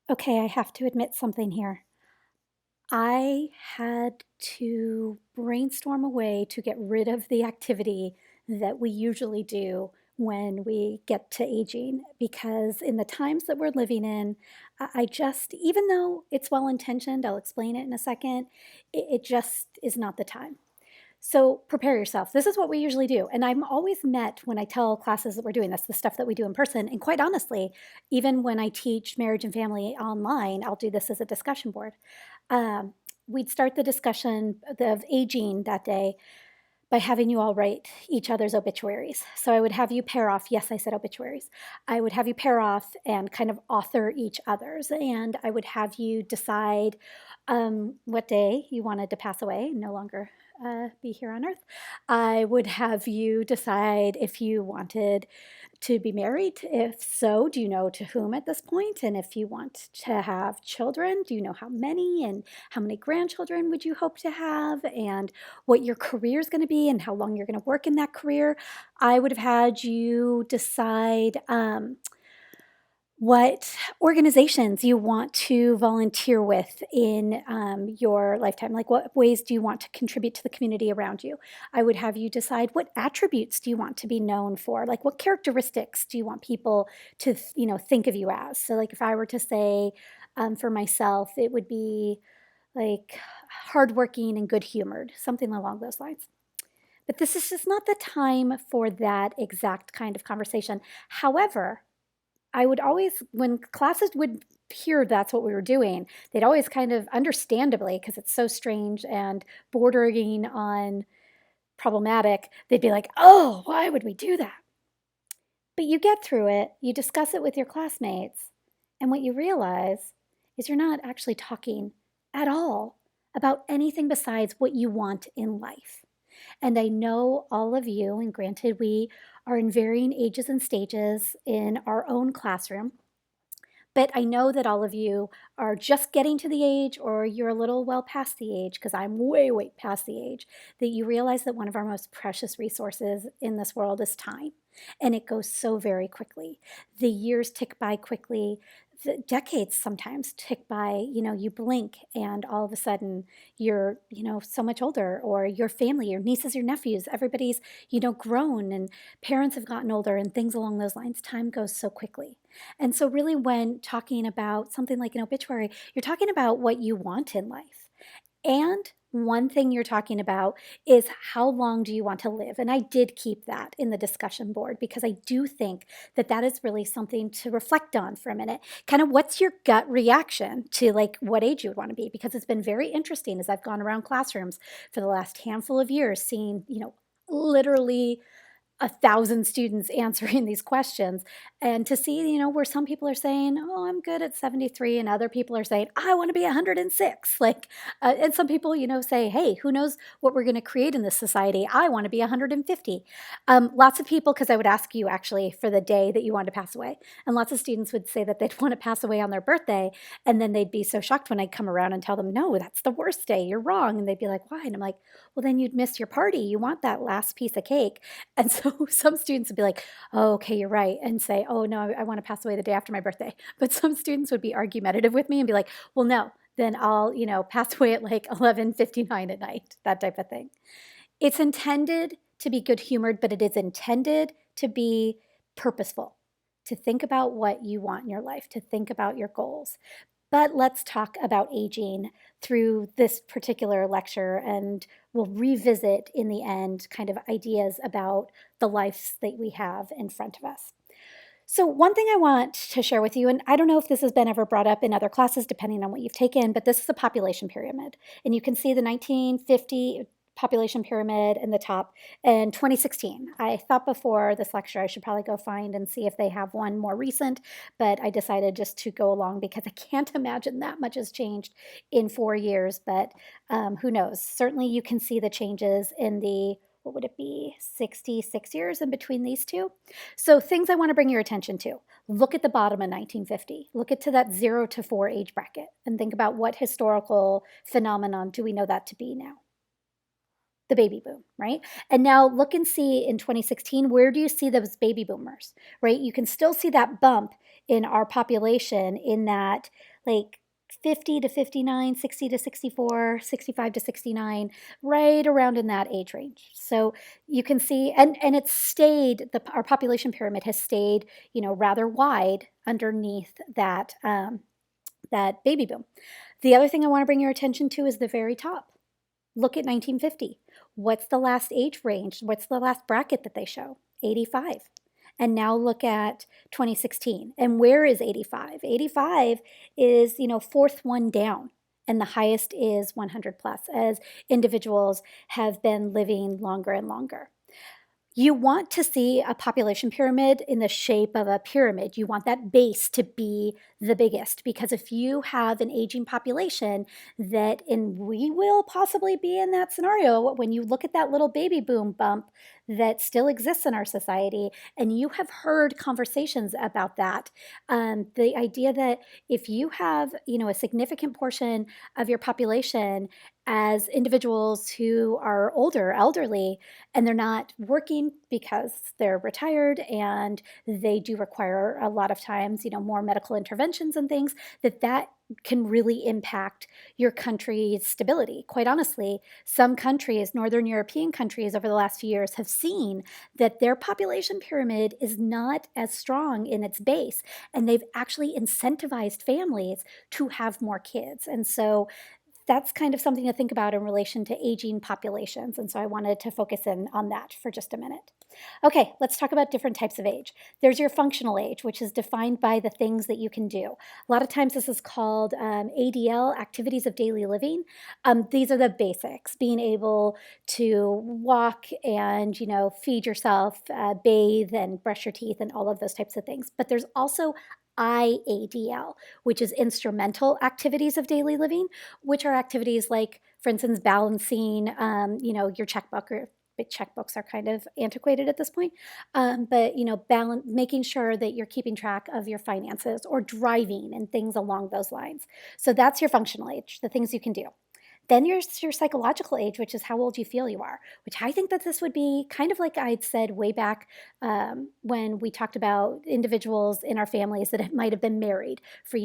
Okay, I have to admit something here. I had to brainstorm a way to get rid of the activity that we usually do when we get to aging because in the times that we're living in, I just, even though it's well intentioned, I'll explain it in a second, it just is not the time. So prepare yourself. This is what we usually do. And I'm always met when I tell classes that we're doing this, the stuff that we do in person. And quite honestly, even when I teach marriage and family online, I'll do this as a discussion board. Um, we'd start the discussion of aging that day by having you all write each other's obituaries. So I would have you pair off, yes, I said obituaries. I would have you pair off and kind of author each other's. And I would have you decide what day you wanted to pass away, no longer be here on earth. I would have you decide if you wanted to be married. If so, do you know to whom at this point? And if you want to have children, do you know how many and how many grandchildren would you hope to have? And what your career is going to be and how long you're going to work in that career. I would have had you decide what organizations you want to volunteer with in your lifetime. Like, what ways do you want to contribute to the community around you? I would have you decide what attributes do you want to be known for? Like, what characteristics do you want people to, think of you as? So, like, if I were to say for myself, it would be like hardworking and good humored, something along those lines. But this is just not the time for that exact kind of conversation. However, I would always, when classes would hear that's what we were doing, they'd always kind of understandably, because it's so strange and bordering on problematic, they'd be like, oh, why would we do that? But you get through it, you discuss it with your classmates, and what you realize is you're not actually talking at all about anything besides what you want in life. And I know all of you, and granted, we are in varying ages and stages in our own classroom, but I know that all of you are just getting to the age, or you're a little well past the age, because I'm way, way past the age, that you realize that one of our most precious resources in this world is time. And it goes so very quickly. The years tick by quickly. The decades sometimes tick by, you blink and all of a sudden you're, so much older, or your family, your nieces, your nephews, everybody's, grown, and parents have gotten older and things along those lines. Time goes so quickly. And so, really, when talking about something like an obituary, you're talking about what you want in life. And one thing you're talking about is how long do you want to live? And I did keep that in the discussion board because I do think that that is really something to reflect on for a minute. Kind of what's your gut reaction to like what age you would want to be? Because it's been very interesting as I've gone around classrooms for the last handful of years, seeing, literally 1,000 students answering these questions, and to see, where some people are saying, oh, I'm good at 73, and other people are saying, I want to be 106. Like, and some people, say, hey, who knows what we're going to create in this society? I want to be 150. Lots of people, because I would ask you actually for the day that you want to pass away, and lots of students would say that they'd want to pass away on their birthday, and then they'd be so shocked when I'd come around and tell them, no, that's the worst day, you're wrong, and they'd be like, why? And I'm like, well, then you'd miss your party, you want that last piece of cake. And so some students would be like, oh, okay, you're right, and say, oh, no, I want to pass away the day after my birthday. But some students would be argumentative with me and be like, well, no, then I'll, pass away at like 11:59 at night, that type of thing. It's intended to be good humored, but it is intended to be purposeful, to think about what you want in your life, to think about your goals. But let's talk about aging through this particular lecture, and we'll revisit in the end kind of ideas about the lives that we have in front of us. So, one thing I want to share with you, and I don't know if this has been ever brought up in other classes, depending on what you've taken, but this is a population pyramid. And you can see the 1950 population pyramid in the top in 2016. I thought before this lecture I should probably go find and see if they have one more recent, but I decided just to go along because I can't imagine that much has changed in 4 years, but who knows? Certainly you can see the changes in the, what would it be, 66 years in between these two. So things I want to bring your attention to. Look at the bottom of 1950. Look at to that 0 to 4 age bracket and think about what historical phenomenon do we know that to be now? The baby boom, right? And now look and see in 2016, where do you see those baby boomers, right? You can still see that bump in our population in that like 50 to 59, 60 to 64, 65 to 69, right around in that age range. So you can see, and it's stayed, our population pyramid has stayed, rather wide underneath that baby boom. The other thing I want to bring your attention to is the very top. Look at 1950. What's the last age range? What's the last bracket that they show? 85. And now look at 2016. And where is 85? 85 is, fourth one down. And the highest is 100 plus as individuals have been living longer and longer. You want to see a population pyramid in the shape of a pyramid. You want that base to be the biggest, because if you have an aging population and we will possibly be in that scenario when you look at that little baby boom bump that still exists in our society, and you have heard conversations about that. The idea that if you have, a significant portion of your population as individuals who are older, elderly, and they're not working because they're retired and they do require a lot of times, more medical interventions and things, that can really impact your country's stability. Quite honestly, some countries, Northern European countries over the last few years, have seen that their population pyramid is not as strong in its base, and they've actually incentivized families to have more kids. And so that's kind of something to think about in relation to aging populations. And so I wanted to focus in on that for just a minute. Okay, let's talk about different types of age. There's your functional age, which is defined by the things that you can do. A lot of times this is called ADL, activities of daily living. These are the basics, being able to walk and, feed yourself, bathe and brush your teeth and all of those types of things. But there's also IADL, which is instrumental activities of daily living, which are activities like, for instance, balancing, your checkbook. Or big checkbooks are kind of antiquated at this point, but making sure that you're keeping track of your finances, or driving and things along those lines. So that's your functional age, the things you can do. Then there's your psychological age, which is how old you feel you are, which I think that this would be kind of like I'd said way back when we talked about individuals in our families that might have been married for,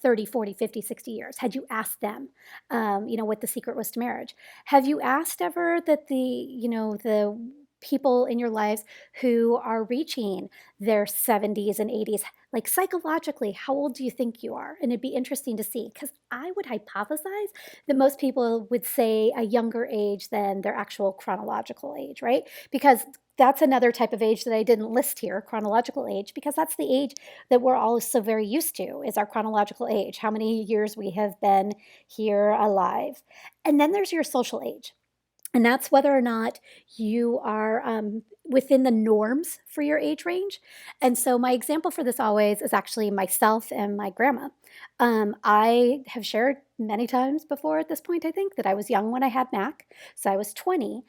30, 40, 50, 60 years. Had you asked them, what the secret was to marriage? Have you asked ever that the people in your lives who are reaching their 70s and 80s, like psychologically, how old do you think you are? And it'd be interesting to see, because I would hypothesize that most people would say a younger age than their actual chronological age, right? Because that's another type of age that I didn't list here, chronological age, because that's the age that we're all so very used to, is our chronological age, how many years we have been here alive. And then there's your social age. And that's whether or not you are within the norms for your age range. And so my example for this always is actually myself and my grandma. I have shared many times before at this point, I think, that I was young when I had Mac. So I was 20.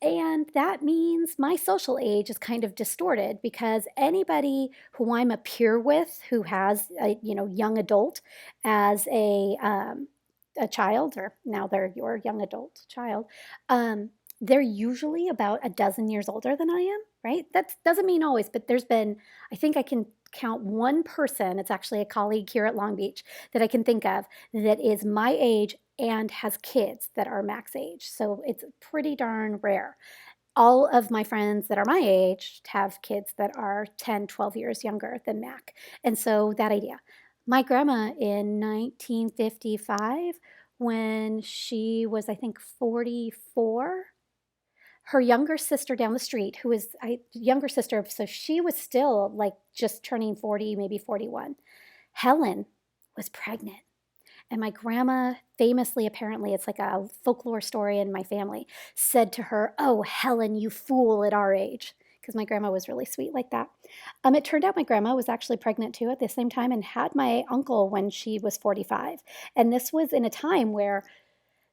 And that means my social age is kind of distorted, because anybody who I'm a peer with who has a young adult as a child, or now they're your young adult child, they're usually about a dozen years older than I am, right? That doesn't mean always, but I think I can count one person, it's actually a colleague here at Long Beach, that I can think of that is my age and has kids that are Mac's age. So it's pretty darn rare. All of my friends that are my age have kids that are 10, 12 years younger than Mac. And so that idea. My grandma in 1955, when she was, I think, 44, her younger sister down the street, who was a younger sister, so she was still like just turning 40, maybe 41. Helen was pregnant. And my grandma famously, apparently, it's like a folklore story in my family, said to her, "Oh, Helen, you fool at our age." Because my grandma was really sweet like that. It turned out my grandma was actually pregnant too at the same time and had my uncle when she was 45. And this was in a time where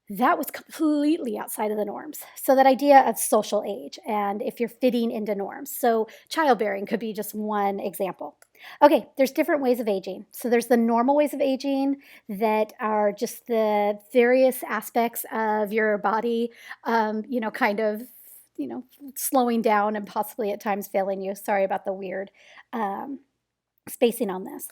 that was completely outside of the norms. So that idea of social age and if you're fitting into norms. So childbearing could be just one example. Okay, there's different ways of aging. So there's the normal ways of aging that are just the various aspects of your body, kind of, slowing down and possibly at times failing you. Sorry about the weird spacing on this.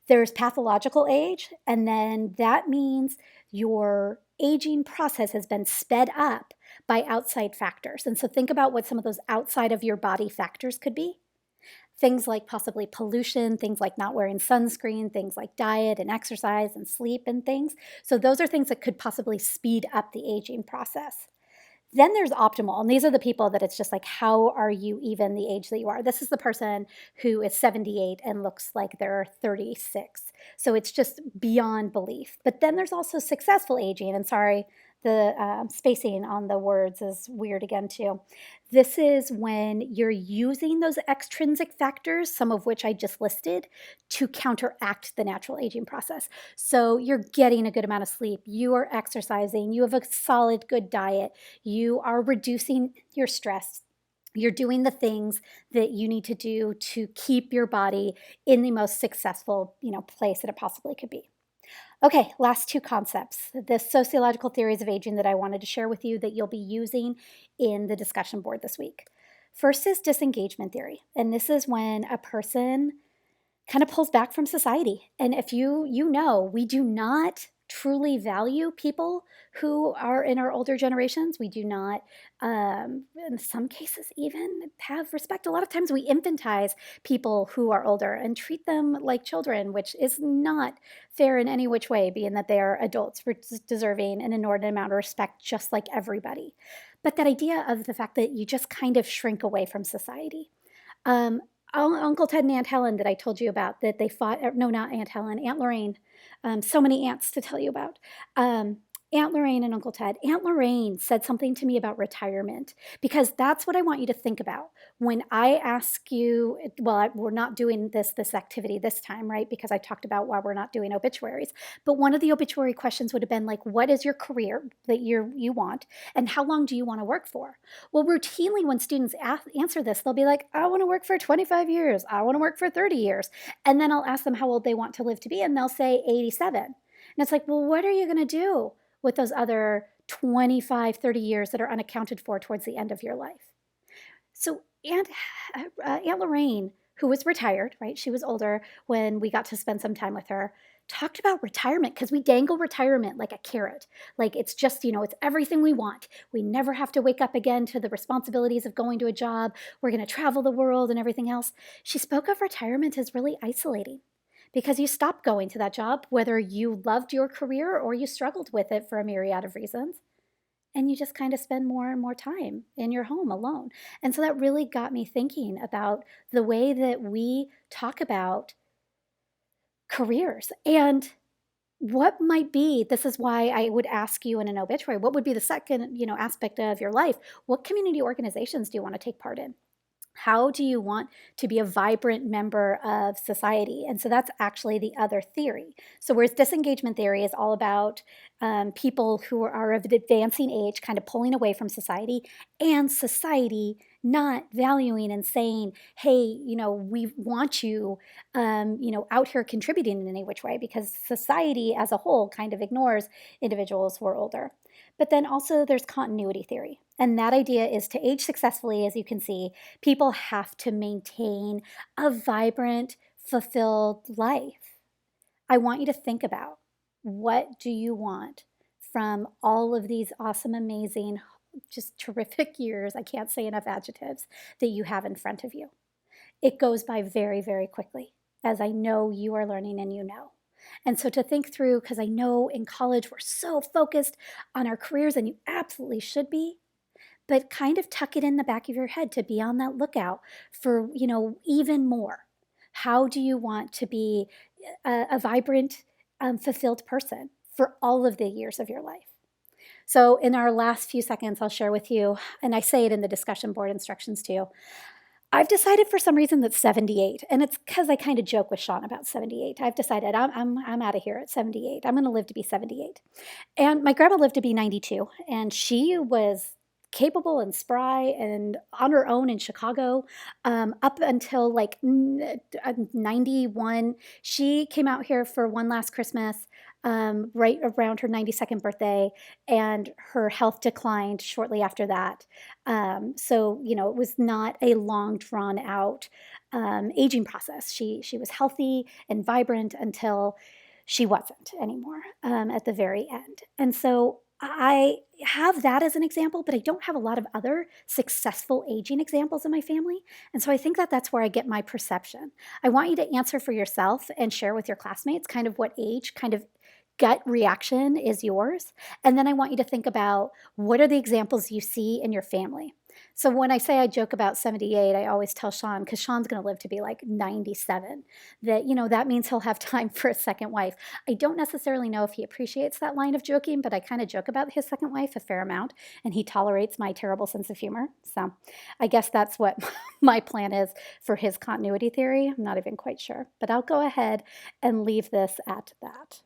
There's pathological age, and then that means your aging process has been sped up by outside factors. And so think about what some of those outside of your body factors could be. Things like possibly pollution, things like not wearing sunscreen, things like diet and exercise and sleep and things. So those are things that could possibly speed up the aging process. Then there's optimal, and these are the people that it's just like, how are you even the age that you are? This is the person who is 78 and looks like they're 36. So it's just beyond belief. But then there's also successful aging, and sorry, the spacing on the words is weird again too. This is when you're using those extrinsic factors, some of which I just listed, to counteract the natural aging process. So you're getting a good amount of sleep, you are exercising, you have a solid, good diet, you are reducing your stress. You're doing the things that you need to do to keep your body in the most successful, place that it possibly could be. Okay, last two concepts. The sociological theories of aging that I wanted to share with you that you'll be using in the discussion board this week. First is disengagement theory, and this is when a person kind of pulls back from society. And if we do not truly value people who are in our older generations. We do not, in some cases, even have respect. A lot of times we infantize people who are older and treat them like children, which is not fair in any which way, being that they are adults deserving an inordinate amount of respect, just like everybody. But that idea of the fact that you just kind of shrink away from society. Um, Uncle Ted and Aunt Helen that I told you about, that they fought, no, not Aunt Helen, Aunt Lorraine. So many aunts to tell you about. Aunt Lorraine and Uncle Ted. Aunt Lorraine said something to me about retirement, because that's what I want you to think about when I ask you. Well, we're not doing this activity this time, right? Because I talked about why we're not doing obituaries. But one of the obituary questions would have been like, what is your career that you want, and how long do you want to work for? Well, routinely when students answer this, they'll be like, I want to work for 25 years. I want to work for 30 years. And then I'll ask them how old they want to live to be, and they'll say 87. And it's like, well, what are you going to do with those other 25, 30 years that are unaccounted for towards the end of your life? So Aunt Lorraine, who was retired, right? She was older when we got to spend some time with her, talked about retirement, because we dangle retirement like a carrot. Like it's just, it's everything we want. We never have to wake up again to the responsibilities of going to a job. We're going to travel the world and everything else. She spoke of retirement as really isolating, because you stop going to that job, whether you loved your career or you struggled with it for a myriad of reasons. And you just kind of spend more and more time in your home alone. And so that really got me thinking about the way that we talk about careers and what might be. This is why I would ask you in an obituary, what would be the second, aspect of your life? What community organizations do you want to take part in? How do you want to be a vibrant member of society? And so that's actually the other theory. So whereas disengagement theory is all about people who are of advancing age kind of pulling away from society, and society not valuing and saying, hey, we want you, out here contributing in any which way, because society as a whole kind of ignores individuals who are older. But then also there's continuity theory. And that idea is to age successfully, as you can see, people have to maintain a vibrant, fulfilled life. I want you to think about, what do you want from all of these awesome, amazing, just terrific years, I can't say enough adjectives, that you have in front of you. It goes by very, very quickly, as I know you are learning and you know. And so to think through, because I know in college we're so focused on our careers, and you absolutely should be, but kind of tuck it in the back of your head to be on that lookout for, even more. How do you want to be a vibrant, fulfilled person for all of the years of your life? So in our last few seconds, I'll share with you, and I say it in the discussion board instructions too, I've decided for some reason that 78, and it's because I kind of joke with Sean about 78. I've decided I'm out of here at 78. I'm going to live to be 78. And my grandma lived to be 92, and she was capable and spry and on her own in Chicago, up until like 91. She came out here for one last Christmas, right around her 92nd birthday, and her health declined shortly after that. So, it was not a long drawn out aging process. She was healthy and vibrant until she wasn't anymore at the very end. And so I have that as an example, but I don't have a lot of other successful aging examples in my family. And so I think that that's where I get my perception. I want you to answer for yourself and share with your classmates kind of what age kind of gut reaction is yours. And then I want you to think about what are the examples you see in your family. So when I say I joke about 78, I always tell Sean, because Sean's going to live to be like 97, that, that means he'll have time for a second wife. I don't necessarily know if he appreciates that line of joking, but I kind of joke about his second wife a fair amount, and he tolerates my terrible sense of humor. So I guess that's what my plan is for his continuity theory. I'm not even quite sure, but I'll go ahead and leave this at that.